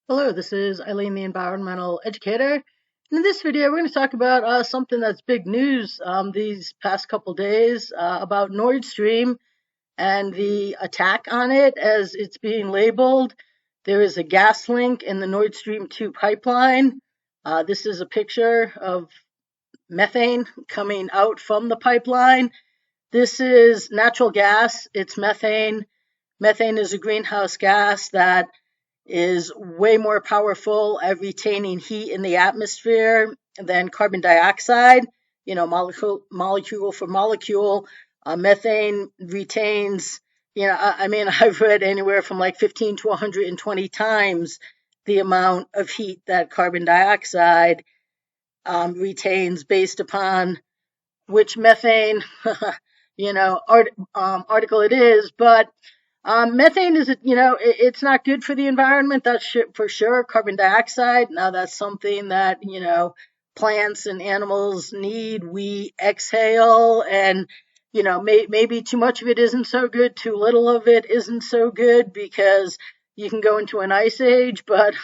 Hello, this is Eileen, the environmental educator. And in this video, we're going to talk about something that's big news these past couple days about Nord Stream and the attack on it as it's being labeled. There is a gas leak in the Nord Stream 2 pipeline. This is a picture of methane coming out from the pipeline. This is natural gas. It's methane. Methane is a greenhouse gas that is way more powerful at retaining heat in the atmosphere than carbon dioxide. Molecule for molecule, methane retains, I've read anywhere from like 15 to 120 times the amount of heat that carbon dioxide retains based upon which methane, article it is. But methane is, it's not good for the environment. That's for sure. Carbon dioxide, now that's something that, plants and animals need. We exhale, and, maybe too much of it isn't so good. Too little of it isn't so good because you can go into an ice age, but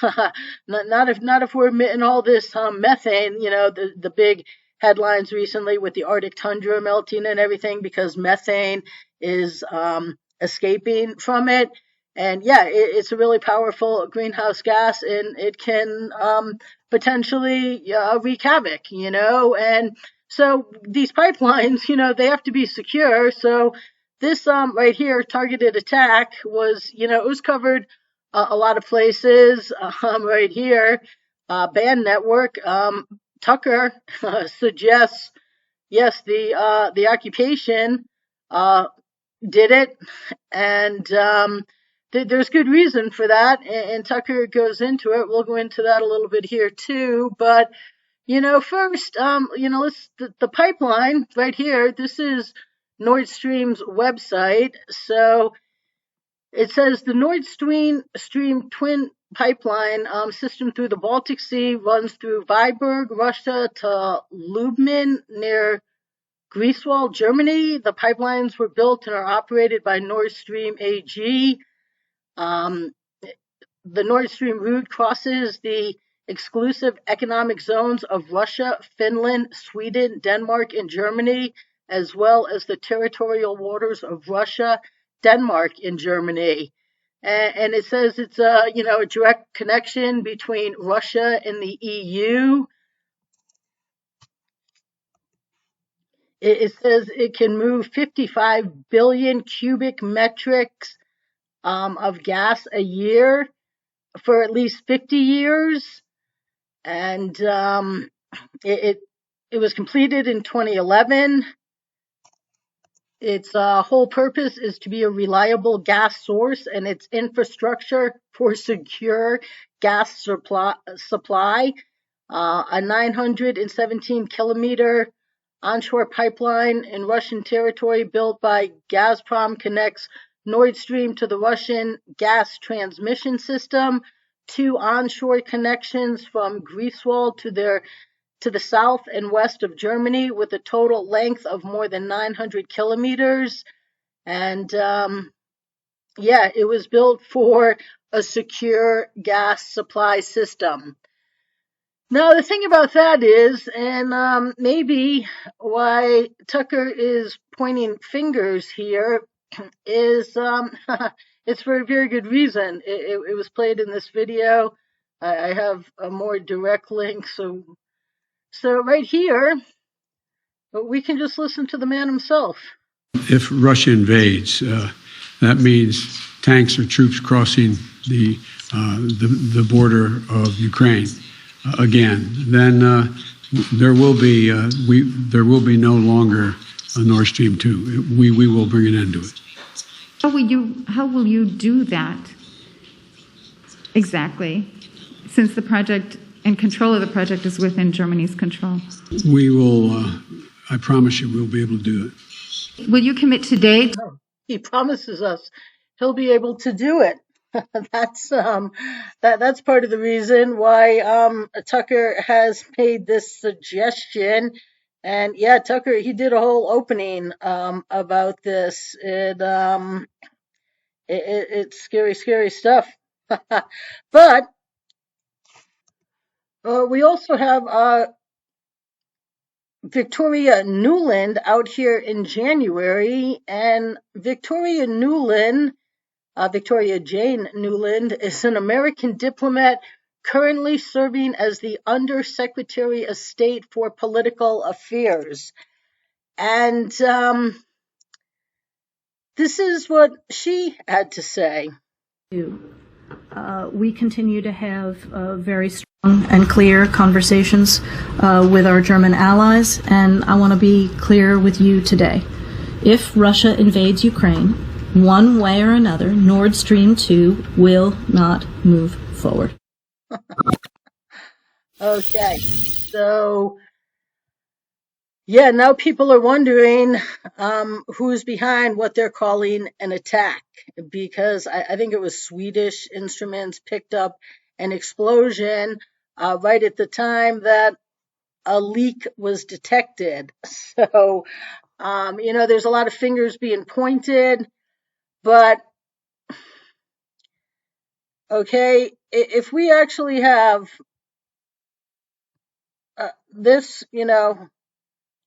not if we're emitting all this methane. The big headlines recently with the Arctic tundra melting and everything because methane is escaping from it. And yeah, it's a really powerful greenhouse gas, and it can potentially wreak havoc, and so these pipelines, they have to be secure. So this right here, targeted attack, was, it was covered a lot of places. Right here, band network, Tucker suggests, yes, the occupation did it, and there's good reason for that, and Tucker goes into it. We'll go into that a little bit here too, but first, the pipeline right here. This is Nord Stream's website. So it says the Nord Stream twin pipeline system through the Baltic Sea runs through Viborg, Russia, to Lubmin near Greifswald, Germany. The pipelines were built and are operated by Nord Stream AG. The Nord Stream route crosses the exclusive economic zones of Russia, Finland, Sweden, Denmark, and Germany, as well as the territorial waters of Russia, Denmark, and Germany. And it says it's a direct connection between Russia and the EU. It says it can move 55 billion cubic metrics of gas a year for at least 50 years. And it was completed in 2011. Its whole purpose is to be a reliable gas source, and its infrastructure for secure gas supply. A 917 kilometer onshore pipeline in Russian territory built by Gazprom connects Nord Stream to the Russian gas transmission system. 2 onshore connections from Greifswald to the south and west of Germany, with a total length of more than 900 kilometers. And it was built for a secure gas supply system. Now, the thing about that is, and maybe why Tucker is pointing fingers here, is it's for a very good reason. It was played in this video. I have a more direct link. So right here, we can just listen to the man himself. If Russia invades, that means tanks or troops crossing the border of Ukraine again. Then there will be no longer a Nord Stream 2. We will bring an end to it. How will you do that exactly, since the project and control of the project is within Germany's control? We will, I promise you, we'll be able to do it. Will you commit today? He promises us he'll be able to do it. That's part of the reason why Tucker has made this suggestion. And yeah, Tucker, he did a whole opening about this. It's scary stuff. But We also have Victoria Newland out here in January, and Victoria Newland, Victoria Jane Newland, is an American diplomat currently serving as the Undersecretary of State for Political Affairs. And this is what she had to say. We continue to have very strong and clear conversations with our German allies, and I want to be clear with you today. If Russia invades Ukraine, one way or another, Nord Stream 2 will not move forward. Okay, so yeah, now people are wondering who's behind what they're calling an attack, because I think it was Swedish instruments picked up an explosion right at the time that a leak was detected. So, there's a lot of fingers being pointed, but okay, if we actually have this,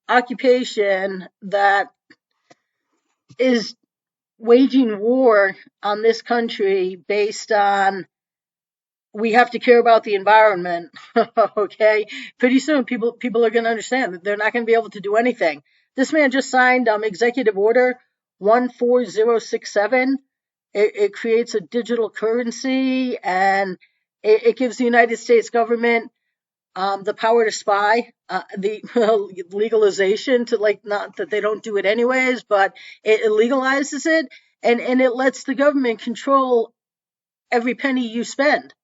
occupation that is waging war on this country based on we have to care about the environment. Okay, pretty soon people are going to understand that they're not going to be able to do anything. This man just signed Executive Order 14067. It creates a digital currency, and it gives the United States government the power to spy, the legalization to, like, not that they don't do it anyways, but it legalizes it, and it lets the government control every penny you spend.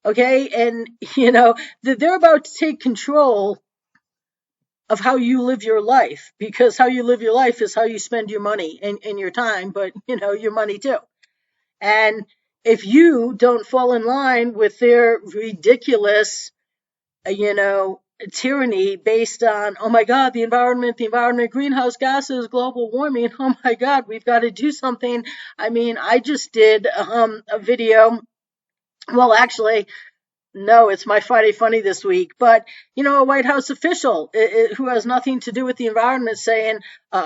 Okay, and they're about to take control of how you live your life, because how you live your life is how you spend your money and your time, but your money too. And if you don't fall in line with their ridiculous tyranny based on, oh my God, the environment, greenhouse gases, global warming, oh my God, we've got to do something. I mean, I just did a video. Well, actually, no, it's my Friday Funny this week, but a White House official who has nothing to do with the environment saying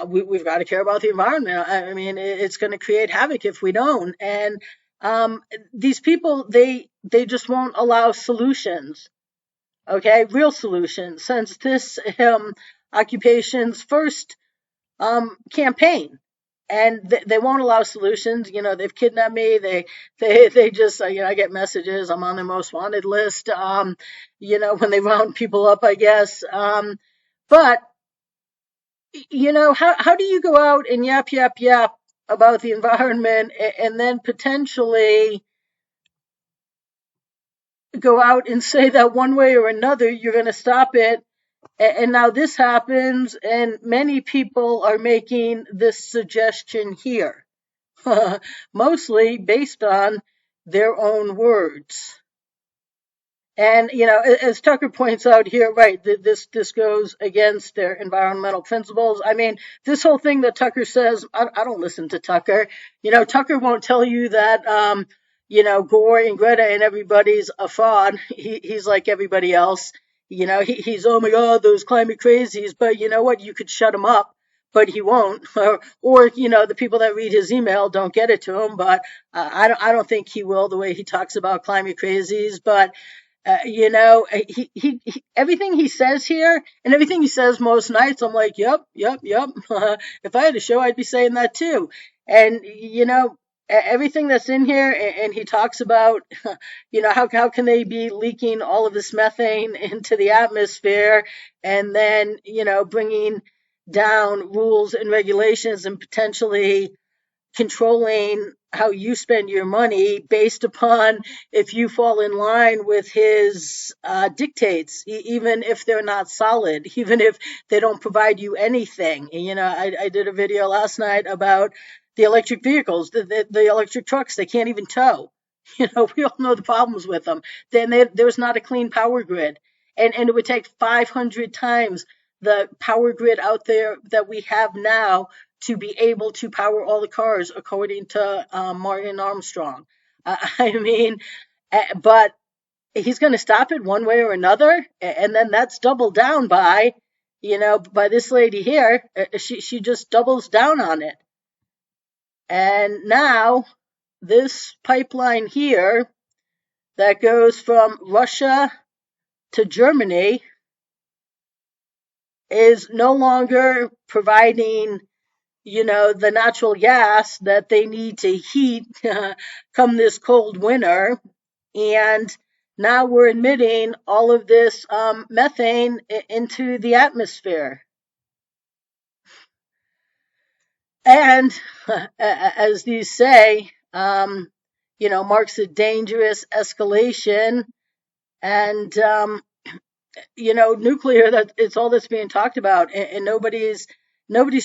we've got to care about the environment. I mean, it's going to create havoc if we don't. And these people, they just won't allow solutions. Okay, real solutions, since this occupation's first campaign, and they won't allow solutions. They've kidnapped me. They just I get messages. I'm on their most wanted list. When they round people up, I guess. But how do you go out and yap about the environment and then potentially go out and say that one way or another you're going to stop it? And now this happens, and many people are making this suggestion here, mostly based on their own words. And, as Tucker points out here, right, this goes against their environmental principles. I mean, this whole thing that Tucker says, I don't listen to Tucker. Tucker won't tell you that, Gore and Greta and everybody's a fraud. He's like everybody else. He's, oh my God, those climate crazies. But you know what? You could shut him up, but he won't. Or the people that read his email don't get it to him. But I don't think he will, the way he talks about climate crazies. But he everything he says here and everything he says most nights, I'm like, yep. If I had a show, I'd be saying that too. And everything that's in here, and he talks about, how can they be leaking all of this methane into the atmosphere, and then bringing down rules and regulations and potentially controlling how you spend your money based upon if you fall in line with his dictates, even if they're not solid, even if they don't provide you anything. I did a video last night about the electric vehicles, the electric trucks. They can't even tow. We all know the problems with them. Then there's not a clean power grid, and it would take 500 times the power grid out there that we have now to be able to power all the cars, according to Martin Armstrong. I mean, but he's going to stop it one way or another, and then that's doubled down by, by this lady here. She just doubles down on it. And now this pipeline here that goes from Russia to Germany is no longer providing, the natural gas that they need to heat come this cold winter. And now we're emitting all of this methane into the atmosphere. And as these say, marks a dangerous escalation. And, nuclear, that it's all that's being talked about, and nobody's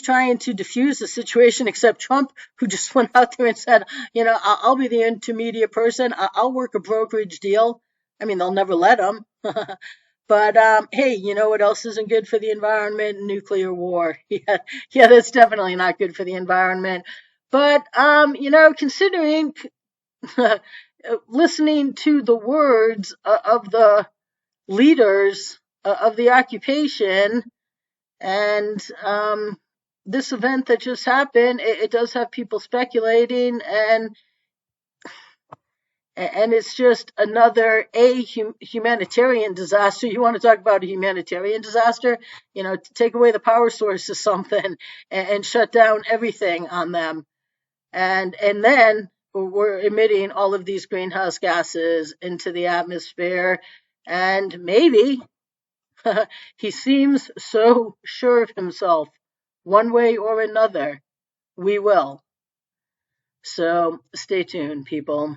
trying to diffuse the situation except Trump, who just went out there and said, I'll be the intermediate person. I'll work a brokerage deal. I mean, they'll never let him. But hey, you know what else isn't good for the environment? Nuclear war. Yeah, that's definitely not good for the environment. But considering listening to the words of the leaders of the occupation, and this event that just happened, it does have people speculating, and it's just another humanitarian disaster. You want to talk about a humanitarian disaster? Take away the power source or something, and shut down everything on them, and then we're emitting all of these greenhouse gases into the atmosphere. And maybe he seems so sure of himself, one way or another, we will. So stay tuned, people.